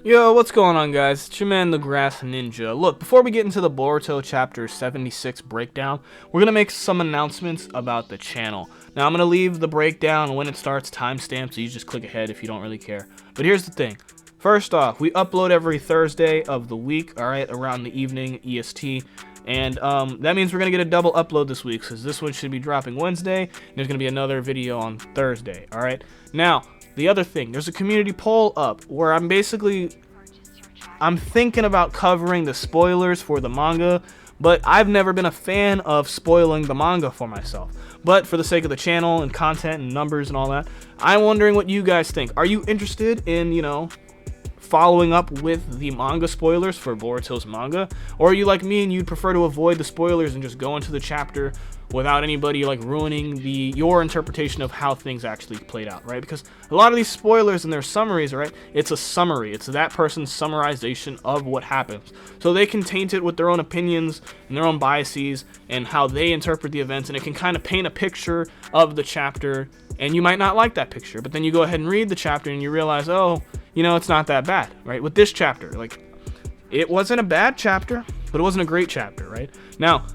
Yo, what's going on, guys? It's your man, the Grass Ninja. Look, before we get into the Boruto Chapter 76 breakdown, we're going to make some announcements about the channel. Now, I'm going to leave the breakdown when it starts timestamped, so you just click ahead if you don't really care. But here's the thing. First off, we upload every Thursday of the week, alright, around the evening, EST. And that means we're going to get a double upload this week, because this one should be dropping Wednesday, and there's going to be another video on Thursday, alright? Now, the other thing, there's a community poll up where I'm thinking about covering the spoilers for the manga, but I've never been a fan of spoiling the manga for myself. But for the sake of the channel and content and numbers and all that, I'm wondering what you guys think. Are you interested in, following up with the manga spoilers for Boruto's manga? Or are you like me and you'd prefer to avoid the spoilers and just go into the chapter without anybody ruining your interpretation of how things actually played out, right? Because a lot of these spoilers and their summaries, right, it's a summary. It's that person's summarization of what happens. So they can taint it with their own opinions and their own biases and how they interpret the events, and it can kind of paint a picture of the chapter, and you might not like that picture, but then you go ahead and read the chapter and you realize, oh, it's not that bad, right? With this chapter, it wasn't a bad chapter, but it wasn't a great chapter, right? Now,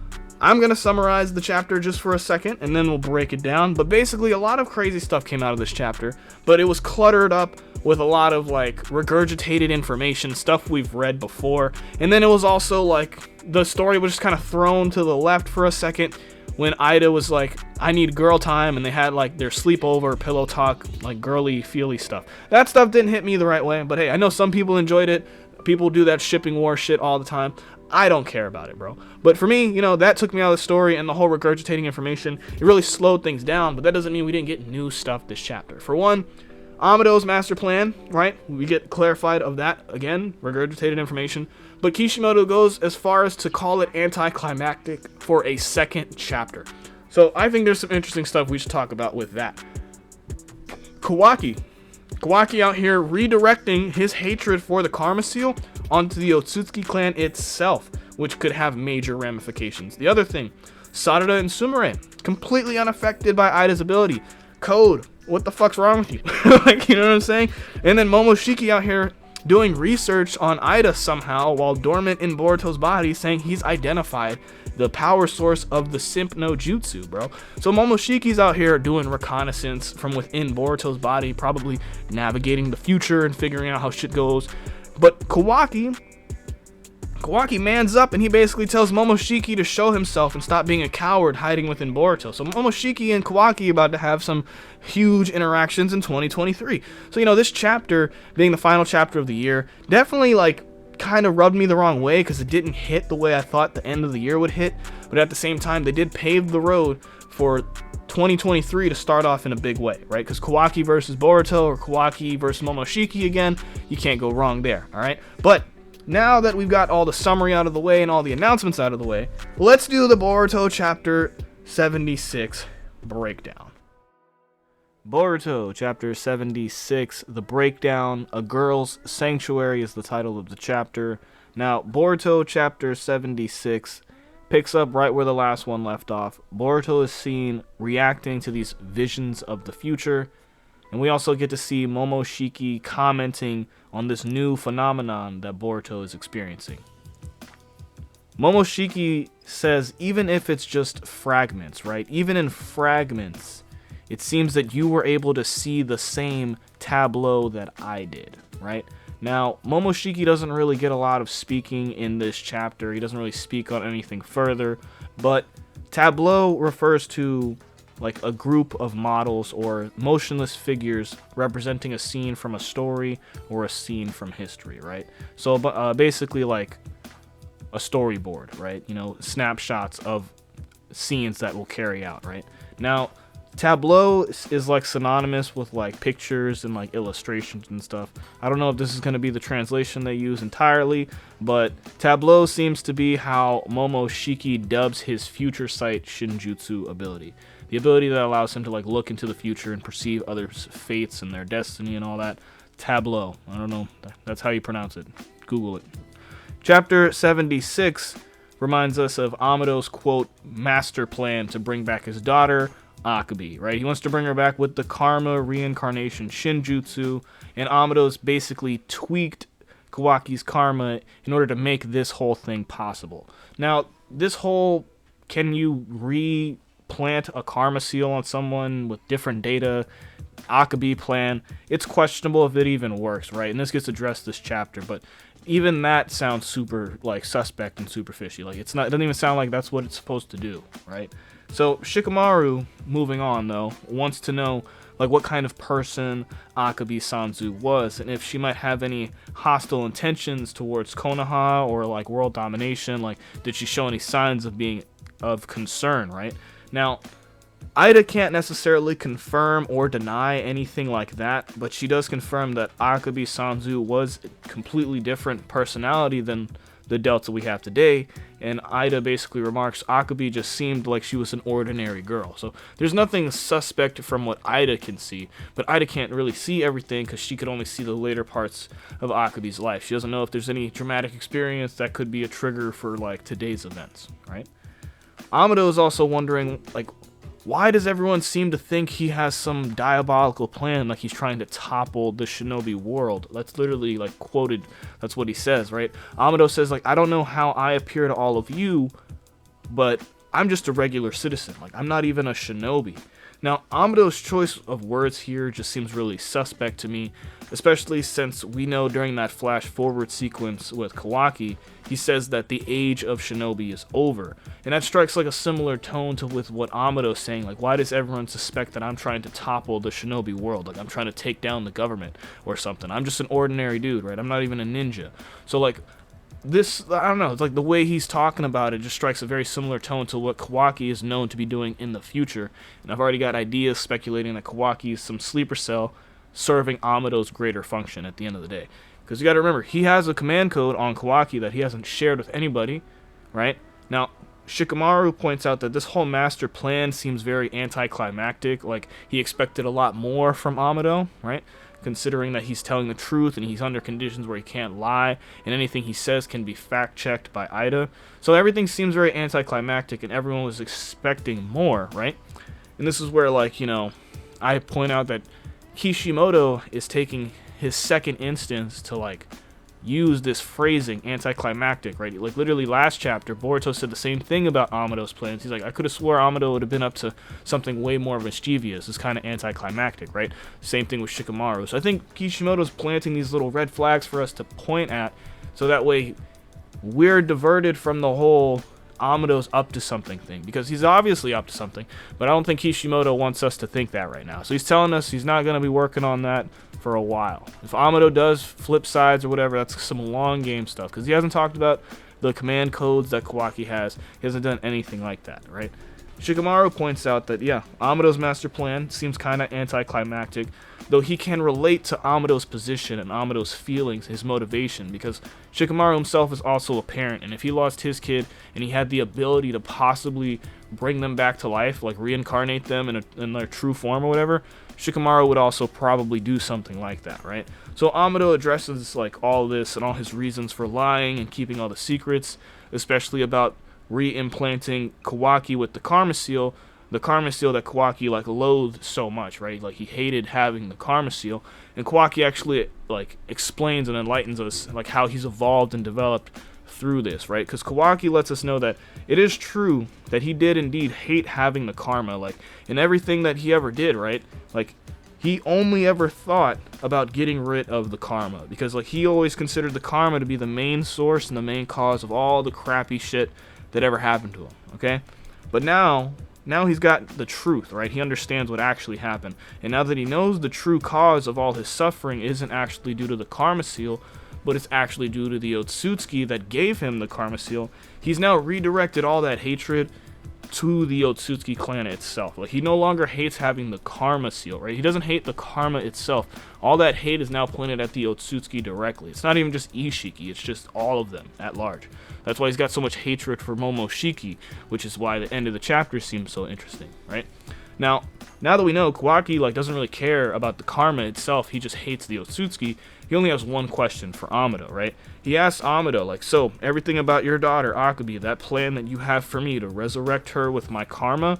I'm going to summarize the chapter just for a second, and then we'll break it down. But basically, a lot of crazy stuff came out of this chapter, but it was cluttered up with a lot of, regurgitated information, stuff we've read before. And then it was also, the story was just kind of thrown to the left for a second when Eida was like, I need girl time, and they had, their sleepover, pillow talk, girly, feely stuff. That stuff didn't hit me the right way, but hey, I know some people enjoyed it. People do that shipping war shit all the time. I don't care about it, bro. But for me, that took me out of the story, and the whole regurgitating information, it really slowed things down, but that doesn't mean we didn't get new stuff this chapter. For one, Amado's master plan, right? We get clarified of that, again, regurgitated information. But Kishimoto goes as far as to call it anticlimactic for a second chapter. So I think there's some interesting stuff we should talk about with that. Kawaki out here redirecting his hatred for the Karma Seal onto the Otsutsuki clan itself, which could have major ramifications. The other thing, Sarada and Sumire, completely unaffected by Aida's ability. Code, what the fuck's wrong with you? You know what I'm saying? And then Momoshiki out here doing research on Eida somehow while dormant in Boruto's body, saying he's identified the power source of the Simp no Jutsu, bro. So Momoshiki's out here doing reconnaissance from within Boruto's body, probably navigating the future and figuring out how shit goes. But Kawaki mans up, and he basically tells Momoshiki to show himself and stop being a coward hiding within Boruto. So Momoshiki and Kawaki about to have some huge interactions in 2023. So, this chapter, being the final chapter of the year, definitely, kind of rubbed me the wrong way because it didn't hit the way I thought the end of the year would hit. But at the same time, they did pave the road for 2023 to start off in a big way, right? Because Kawaki versus Boruto or Kawaki versus Momoshiki again, you can't go wrong there, all right? But now that we've got all the summary out of the way and all the announcements out of the way, let's do the Boruto Chapter 76 breakdown. Boruto Chapter 76, the breakdown. A Girl's Sanctuary is the title of the chapter. Now, Boruto Chapter 76 picks up right where the last one left off. Boruto is seen reacting to these visions of the future, and we also get to see Momoshiki commenting on this new phenomenon that Boruto is experiencing. Momoshiki says, even if it's just fragments, right? Even in fragments, it seems that you were able to see the same tableau that I did, right? Now, Momoshiki doesn't really get a lot of speaking in this chapter. He doesn't really speak on anything further, but tableau refers to a group of models or motionless figures representing a scene from a story or a scene from history, right? So basically a storyboard, right? Snapshots of scenes that will carry out, right? Now, Tableau is like synonymous with like pictures and like illustrations and stuff. I don't know if this is going to be the translation they use entirely, but tableau seems to be how Momoshiki dubs his future sight shinjutsu ability. The ability that allows him to like look into the future and perceive others' fates and their destiny and all that. Tableau. I don't know. That's how you pronounce it. Google it. Chapter 76 reminds us of Amado's, quote, master plan to bring back his daughter, Akabe, right? He wants to bring her back with the karma reincarnation shinjutsu, and Amado's basically tweaked Kawaki's karma in order to make this whole thing possible. Now, this whole, can you replant a karma seal on someone with different data, Akabe plan, it's questionable if it even works, right? And this gets addressed this chapter, but even that sounds super like suspect and superficial. Like it doesn't even sound like that's what it's supposed to do, right? So Shikamaru, moving on though, wants to know like what kind of person Akabe Sanzu was, and if she might have any hostile intentions towards Konoha or like world domination. Like, did she show any signs of being of concern, right? Now, Eida can't necessarily confirm or deny anything like that, but she does confirm that Akabe Sanzu was a completely different personality than the Delta we have today, and Eida basically remarks Akabe just seemed like she was an ordinary girl. So there's nothing suspect from what Eida can see, but Eida can't really see everything because she could only see the later parts of Akabe's life. She doesn't know if there's any traumatic experience that could be a trigger for like today's events, right? Amado is also wondering, like, why does everyone seem to think he has some diabolical plan, like he's trying to topple the shinobi world? That's literally, like, quoted. That's what he says, right? Amado says, like, I don't know how I appear to all of you, but I'm just a regular citizen. Like, I'm not even a shinobi. Now, Amado's choice of words here just seems really suspect to me, especially since we know during that flash forward sequence with Kawaki, he says that the age of shinobi is over. And that strikes like a similar tone to with what Amado's saying. Like, why does everyone suspect that I'm trying to topple the shinobi world? Like, I'm trying to take down the government or something. I'm just an ordinary dude, right? I'm not even a ninja. So, like, this, I don't know, it's like the way he's talking about it just strikes a very similar tone to what Kawaki is known to be doing in the future. And I've already got ideas speculating that Kawaki is some sleeper cell serving Amado's greater function at the end of the day. Because you got to remember, he has a command code on Kawaki that he hasn't shared with anybody, right? Now, Shikamaru points out that this whole master plan seems very anticlimactic. Like, he expected a lot more from Amado, right? Considering that he's telling the truth and he's under conditions where he can't lie, and anything he says can be fact-checked by Eida. So everything seems very anticlimactic, and everyone was expecting more, right? And this is where, like, you know, I point out that Kishimoto is taking his second instance to, like, use this phrasing, anticlimactic, right? Like, literally last chapter, Boruto said the same thing about Amado's plans. He's like, I could have swore Amado would have been up to something way more mischievous. It's kind of anticlimactic, right? Same thing with Shikamaru. So I think Kishimoto's planting these little red flags for us to point at, so that way we're diverted from the whole Amado's up to something thing, because he's obviously up to something, but I don't think Kishimoto wants us to think that right now. So he's telling us he's not going to be working on that for a while. If Amado does flip sides or whatever, that's some long game stuff, because he hasn't talked about the command codes that Kawaki has. He hasn't done anything like that, right? Shikamaru points out that, yeah, Amado's master plan seems kind of anticlimactic, though he can relate to Amado's position and Amado's feelings, his motivation, because Shikamaru himself is also a parent, and if he lost his kid and he had the ability to possibly bring them back to life, like reincarnate them in their true form or whatever, Shikamaru would also probably do something like that, right? So Amado addresses like all this and all his reasons for lying and keeping all the secrets, especially about re-implanting Kawaki with the karma seal that Kawaki like loathed so much, right? Like, he hated having the karma seal, and Kawaki actually like explains and enlightens us like how he's evolved and developed through this, right? Because Kawaki lets us know that it is true that he did indeed hate having the karma, like, in everything that he ever did, right? Like, he only ever thought about getting rid of the karma, because like he always considered the karma to be the main source and the main cause of all the crappy shit that ever happened to him, okay? But now he's got the truth, right? He understands what actually happened. And now that he knows the true cause of all his suffering isn't actually due to the karma seal, but it's actually due to the Otsutsuki that gave him the karma seal, he's now redirected all that hatred to the Otsutsuki clan itself. Like, he no longer hates having the karma seal, right? He doesn't hate the karma itself. All that hate is now pointed at the Otsutsuki directly. It's not even just Ishiki, it's just all of them at large. That's why he's got so much hatred for Momoshiki, which is why the end of the chapter seems so interesting, right? Now that we know Kawaki, like, doesn't really care about the karma itself, he just hates the Otsutsuki, he only has one question for Amado, right? He asks Amado, like, so, everything about your daughter, Akabi, that plan that you have for me to resurrect her with my karma,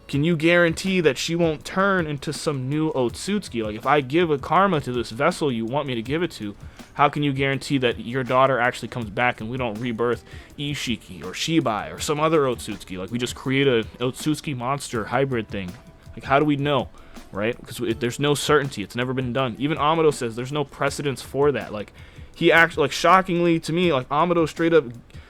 can you guarantee that she won't turn into some new Otsutsuki? Like, if I give a karma to this vessel you want me to give it to, how can you guarantee that your daughter actually comes back and we don't rebirth Ishiki or Shibai or some other Otsutsuki? Like, we just create a Otsutsuki monster hybrid thing. Like, how do we know, right? Because there's no certainty. It's never been done. Even Amado says there's no precedence for that. Like, he actually, like, shockingly to me, like, Amado straight up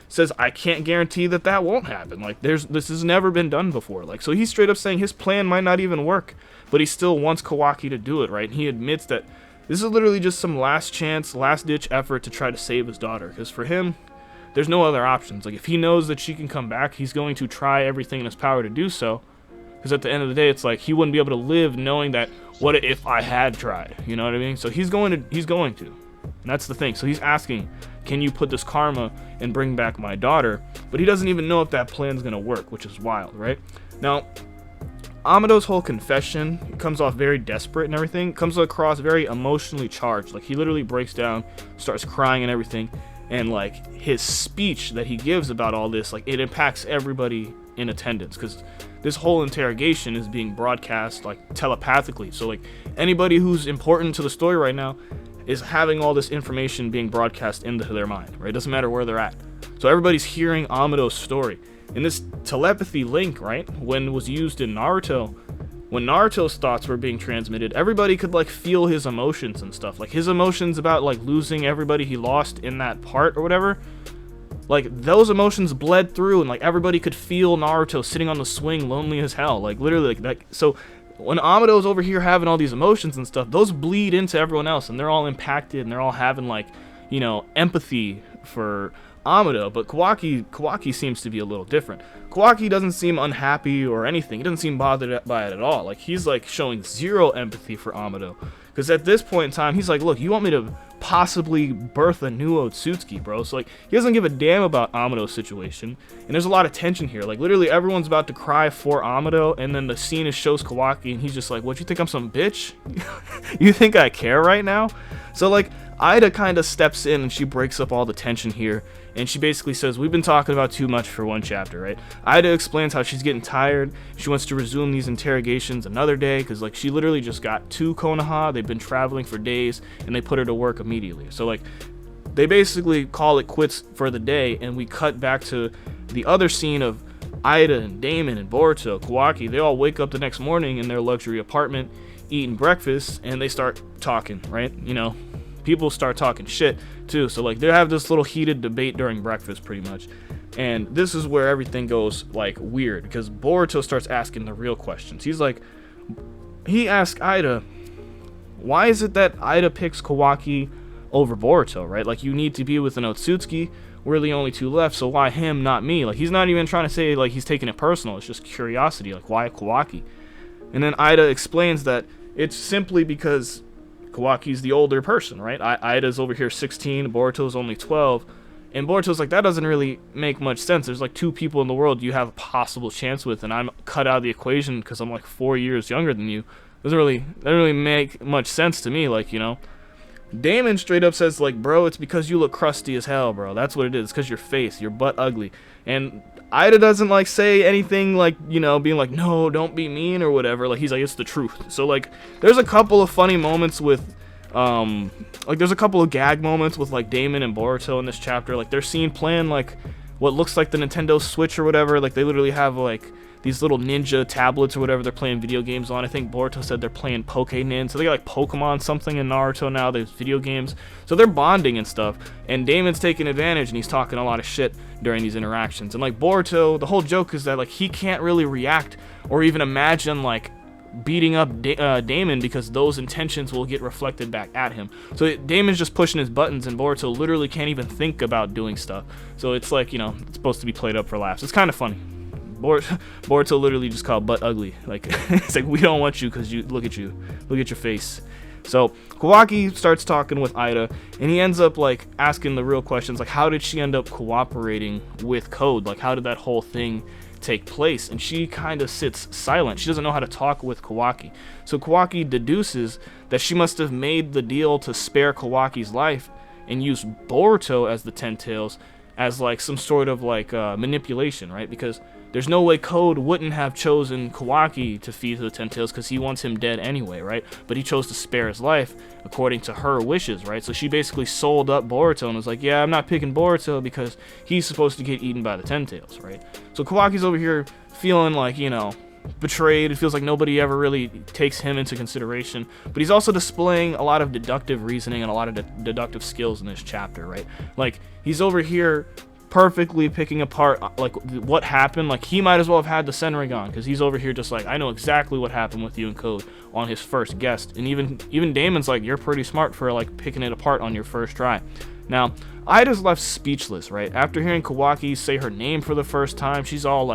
says, I can't guarantee that that won't happen. Like, this has never been done before. Like, so he's straight up saying his plan might not even work, but he still wants Kawaki to do it, right? And he admits that this is literally just some last chance, last ditch effort to try to save his daughter. Because for him, there's no other options. Like, if he knows that she can come back, he's going to try everything in his power to do so. Because at the end of the day, it's like he wouldn't be able to live knowing that, what if I had tried? You know what I mean? So he's going to. And that's the thing. So he's asking, can you put this karma and bring back my daughter? But he doesn't even know if that plan's going to work, which is wild, right? Now, Amado's whole confession comes off very desperate and everything. Comes across very emotionally charged. Like, he literally breaks down, starts crying and everything. And, like, his speech that he gives about all this, like, it impacts everybody in attendance. Because this whole interrogation is being broadcast, like, telepathically. So, like, anybody who's important to the story right now is having all this information being broadcast into their mind, right? It doesn't matter where they're at. So everybody's hearing Amado's story. And this telepathy link, right, when it was used in Naruto, when Naruto's thoughts were being transmitted, everybody could, like, feel his emotions and stuff. Like, his emotions about, like, losing everybody he lost in that part or whatever, like, those emotions bled through, and, like, everybody could feel Naruto sitting on the swing lonely as hell. Like, literally, like, so when Amado's over here having all these emotions and stuff, those bleed into everyone else, and they're all impacted, and they're all having, like, you know, empathy for Amado. But Kawaki seems to be a little different. Kawaki doesn't seem unhappy or anything. He doesn't seem bothered by it at all. Like, he's, like, showing zero empathy for Amado. Because at this point in time, he's like, look, you want me to possibly birth a new Otsutsuki, bro? So, like, he doesn't give a damn about Amado's situation. And there's a lot of tension here. Like, literally everyone's about to cry for Amado, and then the scene shows Kawaki, and he's just like, what, you think I'm some bitch? You think I care right now? So, like, Eida kind of steps in, and she breaks up all the tension here. And she basically says, we've been talking about too much for one chapter, right? Eida explains how she's getting tired. She wants to resume these interrogations another day because, like, she literally just got to Konoha. They've been traveling for days, and they put her to work immediately. So, like, they basically call it quits for the day, and we cut back to the other scene of Eida and Damon and Boruto, Kawaki. They all wake up the next morning in their luxury apartment, eating breakfast, and they start talking, right? You know, people start talking shit too. So, like, they have this little heated debate during breakfast pretty much. And this is where everything goes, like, weird, because Boruto starts asking the real questions. He asks Eida, why is it that Eida picks Kawaki over Boruto, right? Like, you need to be with an Otsutsuki. We're the only two left, so why him, not me? Like, he's not even trying to say, like, he's taking it personal. It's just curiosity, like, why Kawaki? And then Eida explains that it's simply because Kawaki's the older person, right? Aida's over here 16, Boruto's only 12, and Boruto's like, that doesn't really make much sense. There's, like, two people in the world you have a possible chance with, and I'm cut out of the equation because I'm, like, 4 years younger than you. That doesn't really make much sense to me, like, you know. Damon straight up says, like, bro, it's because you look crusty as hell, bro. That's what it is. It's because your face, your butt ugly. And Eida doesn't, like, say anything, like, you know, being like, no, don't be mean or whatever. Like, he's like, it's the truth. So, like, there's a couple of funny moments with, like, there's a couple of gag moments with, like, Damon and Boruto in this chapter. Like, they're seen playing, like, what looks like the Nintendo Switch or whatever. Like, they literally have, like, these little ninja tablets or whatever they're playing video games on. I think Boruto said they're playing Pokénin. So they got, like, Pokemon something in Naruto now. There's video games. So they're bonding and stuff. And Damon's taking advantage, and he's talking a lot of shit during these interactions. And, like, Boruto, the whole joke is that, like, he can't really react or even imagine, like, beating up Damon because those intentions will get reflected back at him. So Damon's just pushing his buttons, and Boruto literally can't even think about doing stuff. So it's like, you know, it's supposed to be played up for laughs. It's kind of funny. Boruto literally just called butt ugly. Like, it's like, we don't want you because you look at your face. So Kawaki starts talking with Eida, and he ends up like asking the real questions, like how did she end up cooperating with Code? Like, how did that whole thing take place? And she kind of sits silent. She doesn't know how to talk with Kawaki. So Kawaki deduces that she must have made the deal to spare Kawaki's life and use Boruto as the Ten Tails as like some sort of like manipulation, right? Because there's no way Code wouldn't have chosen Kawaki to feed to the Ten Tails because he wants him dead anyway, right? But he chose to spare his life according to her wishes, right? So she basically sold up Boruto and was like, yeah, I'm not picking Boruto because he's supposed to get eaten by the Ten Tails, right? So Kawaki's over here feeling like, you know, betrayed. It feels like nobody ever really takes him into consideration, but he's also displaying a lot of deductive reasoning and a lot of deductive skills in this chapter, right? Like, he's over here perfectly picking apart like what happened. Like, he might as well have had the Senringan because he's over here just like, I know exactly what happened with you and Code on his first guest. And even Damon's like, you're pretty smart for like picking it apart on your first try. Now Aida's left speechless, right? After hearing Kawaki say her name for the first time, she's all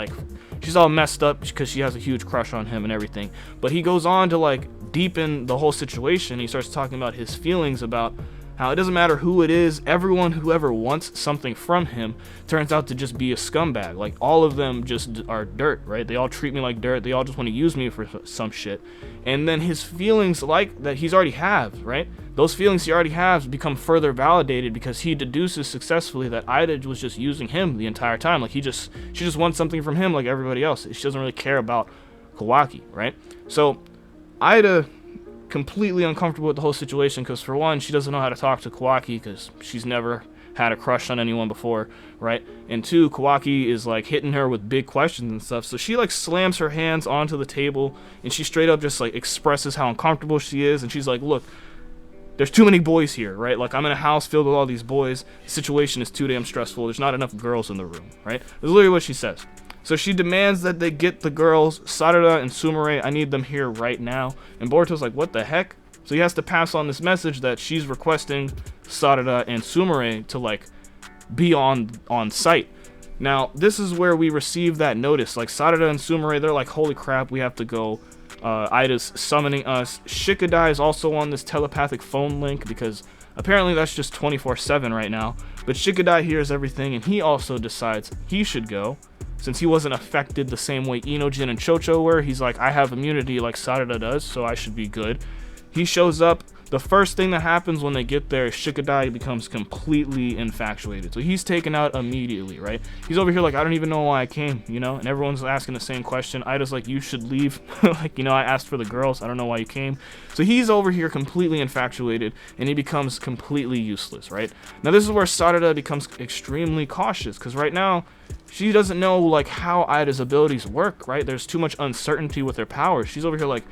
messed up because she has a huge crush on him and everything. But he goes on to like deepen the whole situation. He starts talking about his feelings about how it doesn't matter who it is, everyone who ever wants something from him turns out to just be a scumbag. Like, all of them just are dirt, right? They all treat me like dirt. They all just want to use me for some shit. And then his feelings, like that he's already has, right? Those feelings he already has become further validated because he deduces successfully that Eida was just using him the entire time. Like, she just wants something from him like everybody else. She doesn't really care about Kawaki, right? So Eida, completely uncomfortable with the whole situation because, for one, she doesn't know how to talk to Kawaki because she's never had a crush on anyone before, right? And two, Kawaki is like hitting her with big questions and stuff, so she like slams her hands onto the table and she straight up just like expresses how uncomfortable she is. And she's like, look, there's too many boys here, right? Like, I'm in a house filled with all these boys. The situation is too damn stressful. There's not enough girls in the room, right? That's literally what she says. So she demands that they get the girls, Sarada and Sumire. I need them here right now. And Boruto's like, what the heck? So he has to pass on this message that she's requesting Sarada and Sumire to like be on site. Now, this is where we receive that notice. Like, Sarada and Sumire, they're like, holy crap, we have to go. Aida's summoning us. Shikadai is also on this telepathic phone link because apparently that's just 24/7 right now. But Shikadai hears everything and he also decides he should go. Since he wasn't affected the same way Inojin and Chocho were, he's like, I have immunity like Sarada does, so I should be good. He shows up. The first thing that happens when they get there is Shikadai becomes completely infatuated. So he's taken out immediately, right? He's over here like, I don't even know why I came, you know? And everyone's asking the same question. Aida's like, you should leave. Like, you know, I asked for the girls. I don't know why you came. So he's over here completely infatuated, and he becomes completely useless, right? Now, this is where Sarada becomes extremely cautious, because right now, she doesn't know, like, how Aida's abilities work, right? There's too much uncertainty with her powers. She's over here like,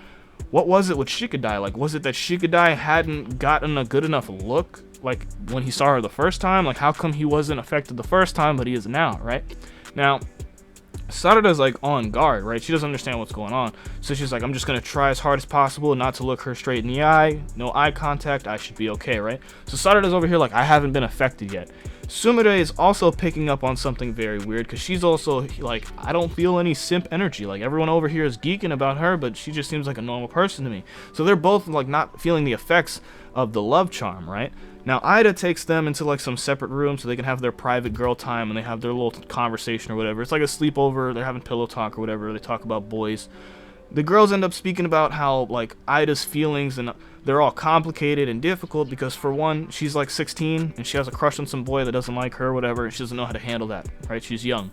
what was it with Shikadai? Like, was it that Shikadai hadn't gotten a good enough look, like, when he saw her the first time? Like, how come he wasn't affected the first time, but he is now, right? Now, Sarada's, like, on guard, right? She doesn't understand what's going on. So she's like, I'm just going to try as hard as possible not to look her straight in the eye. No eye contact. I should be okay, right? So Sarada's over here like, I haven't been affected yet. Sumire is also picking up on something very weird because she's also like, I don't feel any simp energy. Like, everyone over here is geeking about her, but she just seems like a normal person to me. So they're both like not feeling the effects of the love charm, right? Now Eida takes them into like some separate room so they can have their private girl time and they have their little conversation or whatever. It's like a sleepover. They're having pillow talk or whatever. They talk about boys. The girls end up speaking about how like Aida's feelings, and they're all complicated and difficult because, for one, she's like 16 and she has a crush on some boy that doesn't like her or whatever, and she doesn't know how to handle that, right? She's young.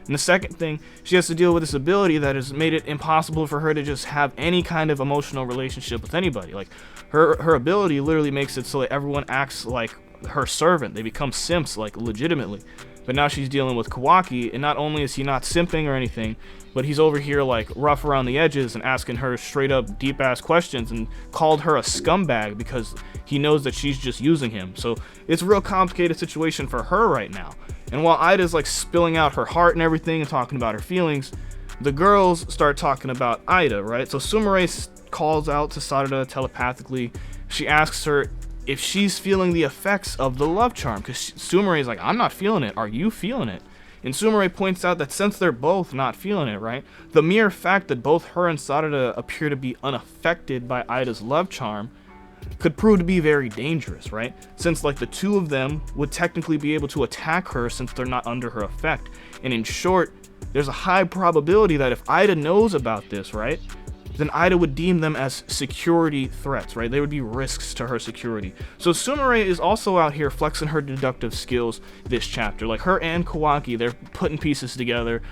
And the second thing, she has to deal with this ability that has made it impossible for her to just have any kind of emotional relationship with anybody. Like, her ability literally makes it so that everyone acts like her servant. They become simps, like, legitimately. But now she's dealing with Kawaki, and not only is he not simping or anything, but he's over here like rough around the edges and asking her straight up deep ass questions and called her a scumbag because he knows that she's just using him. So it's a real complicated situation for her right now. And while Aida's like spilling out her heart and everything and talking about her feelings, the girls start talking about Eida, right? So Sumire calls out to Sarada telepathically. She asks her if she's feeling the effects of the love charm, because Sumire is like, I'm not feeling it. Are you feeling it? And Sumire points out that since they're both not feeling it, right, the mere fact that both her and Sarada appear to be unaffected by Eida's love charm could prove to be very dangerous, right? Since like the two of them would technically be able to attack her since they're not under her effect. And in short, there's a high probability that if Eida knows about this, right, then Eida would deem them as security threats, right? They would be risks to her security. So Sumire is also out here flexing her deductive skills this chapter. Like her and Kawaki, they're putting pieces together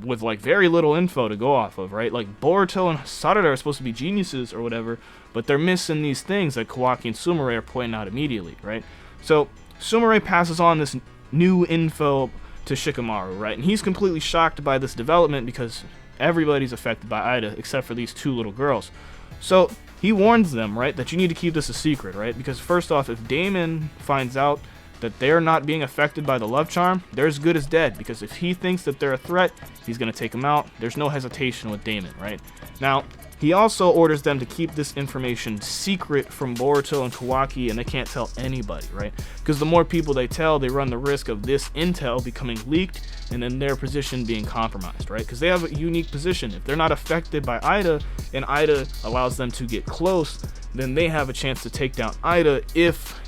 with like very little info to go off of, right? Like Boruto and Sarada are supposed to be geniuses or whatever, but they're missing these things that Kawaki and Sumire are pointing out immediately, right? So Sumire passes on this new info to Shikamaru, right? And he's completely shocked by this development because everybody's affected by Eida except for these two little girls. So he warns them, right, that you need to keep this a secret, right? Because first off, if Damon finds out that they're not being affected by the love charm, they're as good as dead. Because if he thinks that they're a threat, he's going to take them out. There's no hesitation with Damon, right? Now, he also orders them to keep this information secret from Boruto and Kawaki, and they can't tell anybody, right? Because the more people they tell, they run the risk of this intel becoming leaked and then their position being compromised, right? Because they have a unique position. If they're not affected by Eida and Eida allows them to get close, then they have a chance to take down Eida if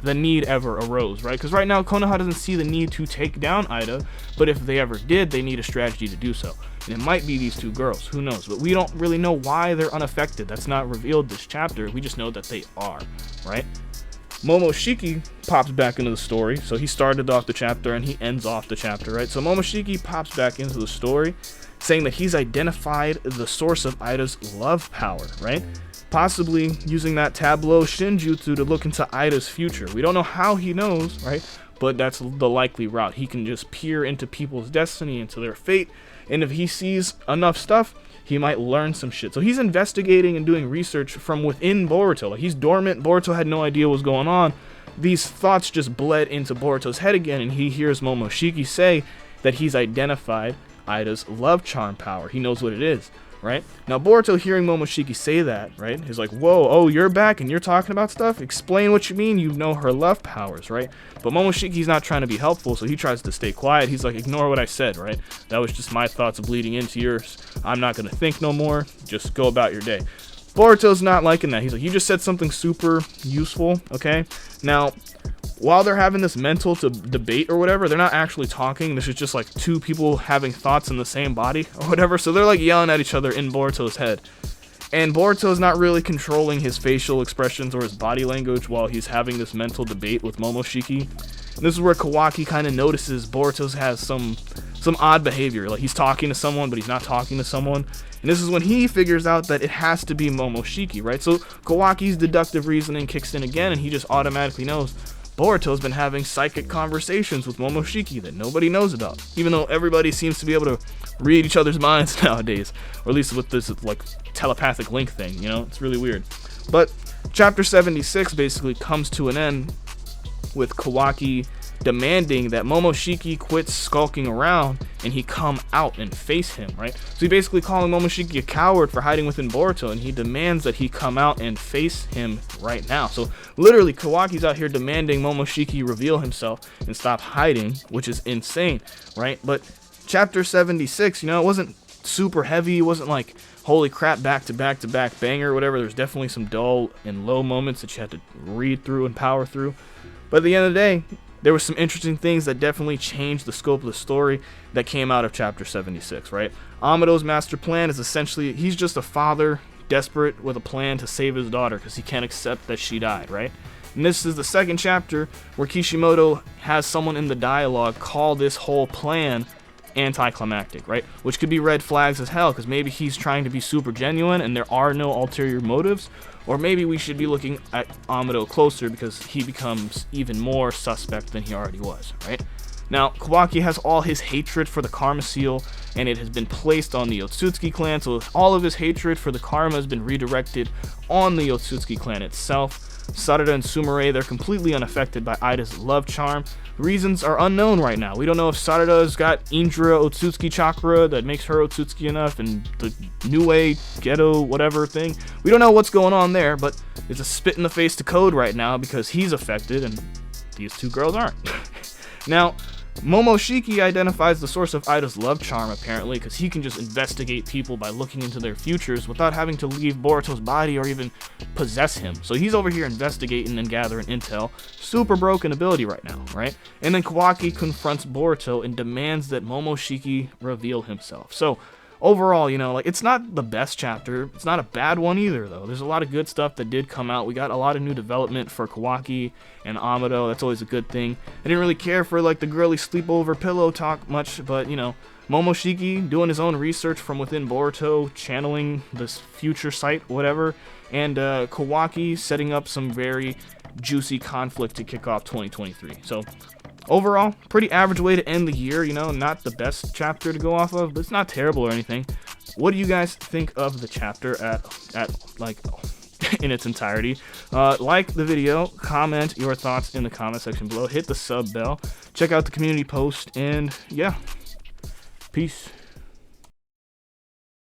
the need ever arose, right? Because right now Konoha doesn't see the need to take down Eida, but if they ever did, they need a strategy to do so. And it might be these two girls, who knows? But we don't really know why they're unaffected. That's not revealed this chapter. We just know that they are, right? Momoshiki pops back into the story. So he started off the chapter and he ends off the chapter, right? So Momoshiki pops back into the story saying that he's identified the source of Eida's love power, right? Possibly using that tableau Shinjutsu to look into Eida's future. We don't know how he knows, right? But that's the likely route. He can just peer into people's destiny, into their fate, and if he sees enough stuff, he might learn some shit. So he's investigating and doing research from within Boruto. Like he's dormant. Boruto had no idea what was going on. These thoughts just bled into Boruto's head again, and he hears Momoshiki say that he's identified Eida's love charm power. He knows what it is, right? Now Boruto hearing Momoshiki say that, right, is like, whoa, oh, you're back and you're talking about stuff? Explain what you mean, you know her love powers, right? But Momoshiki's not trying to be helpful, so he tries to stay quiet. He's like, ignore what I said, right? That was just my thoughts bleeding into yours. I'm not going to think no more. Just go about your day. Boruto's not liking that. He's like, you just said something super useful, okay? Now, while they're having this mental debate or whatever, they're not actually talking. This is just like two people having thoughts in the same body or whatever. So they're like yelling at each other in Boruto's head. And Boruto's not really controlling his facial expressions or his body language while he's having this mental debate with Momoshiki. And this is where Kawaki kind of notices Boruto has some odd behavior. Like he's talking to someone, but he's not talking to someone. And this is when he figures out that it has to be Momoshiki, right? So Kawaki's deductive reasoning kicks in again, and he just automatically knows Boruto's been having psychic conversations with Momoshiki that nobody knows about, even though everybody seems to be able to read each other's minds nowadays, or at least with this like telepathic link thing, you know? It's really weird. But chapter 76 basically comes to an end with Kawaki demanding that Momoshiki quits skulking around and he come out and face him, right? So he basically calling Momoshiki a coward for hiding within Boruto, and he demands that he come out and face him right now. So literally Kawaki's out here demanding Momoshiki reveal himself and stop hiding, which is insane, right? But chapter 76, you know, it wasn't super heavy. It wasn't like, holy crap, back to back to back banger or whatever. There's definitely some dull and low moments that you had to read through and power through. But at the end of the day, there were some interesting things that definitely changed the scope of the story that came out of chapter 76, right? Amado's master plan is essentially, he's just a father desperate with a plan to save his daughter because he can't accept that she died, right? And this is the second chapter where Kishimoto has someone in the dialogue call this whole plan anticlimactic, right? Which could be red flags as hell, because maybe he's trying to be super genuine and there are no ulterior motives, or maybe we should be looking at Amado closer because he becomes even more suspect than he already was, right? Now, Kawaki has all his hatred for the Karma Seal, and it has been placed on the Otsutsuki clan, so all of his hatred for the Karma has been redirected on the Otsutsuki clan itself. Sarada and Sumire, they're completely unaffected by Eida's love charm. Reasons are unknown right now. We don't know if Sarada's got Indra Otsutsuki chakra that makes her Otsutsuki enough, and the Nue Ghetto whatever thing. We don't know what's going on there, but it's a spit in the face to Code right now because he's affected and these two girls aren't. Now, Momoshiki identifies the source of Eida's love charm, apparently, because he can just investigate people by looking into their futures without having to leave Boruto's body or even possess him. So he's over here investigating and gathering intel. Super broken ability right now, right? And then Kawaki confronts Boruto and demands that Momoshiki reveal himself. So overall, you know, like, it's not the best chapter. It's not a bad one either, though. There's a lot of good stuff that did come out. We got a lot of new development for Kawaki and Amado. That's always a good thing. I didn't really care for, like, the girly sleepover pillow talk much, but, you know, Momoshiki doing his own research from within Boruto, channeling this future sight, whatever, and Kawaki setting up some very juicy conflict to kick off 2023. So overall, pretty average way to end the year, you know, not the best chapter to go off of, but it's not terrible or anything. What do you guys think of the chapter at like, in its entirety? Like the video, comment your thoughts in the comment section below, hit the sub bell, check out the community post, and yeah, peace.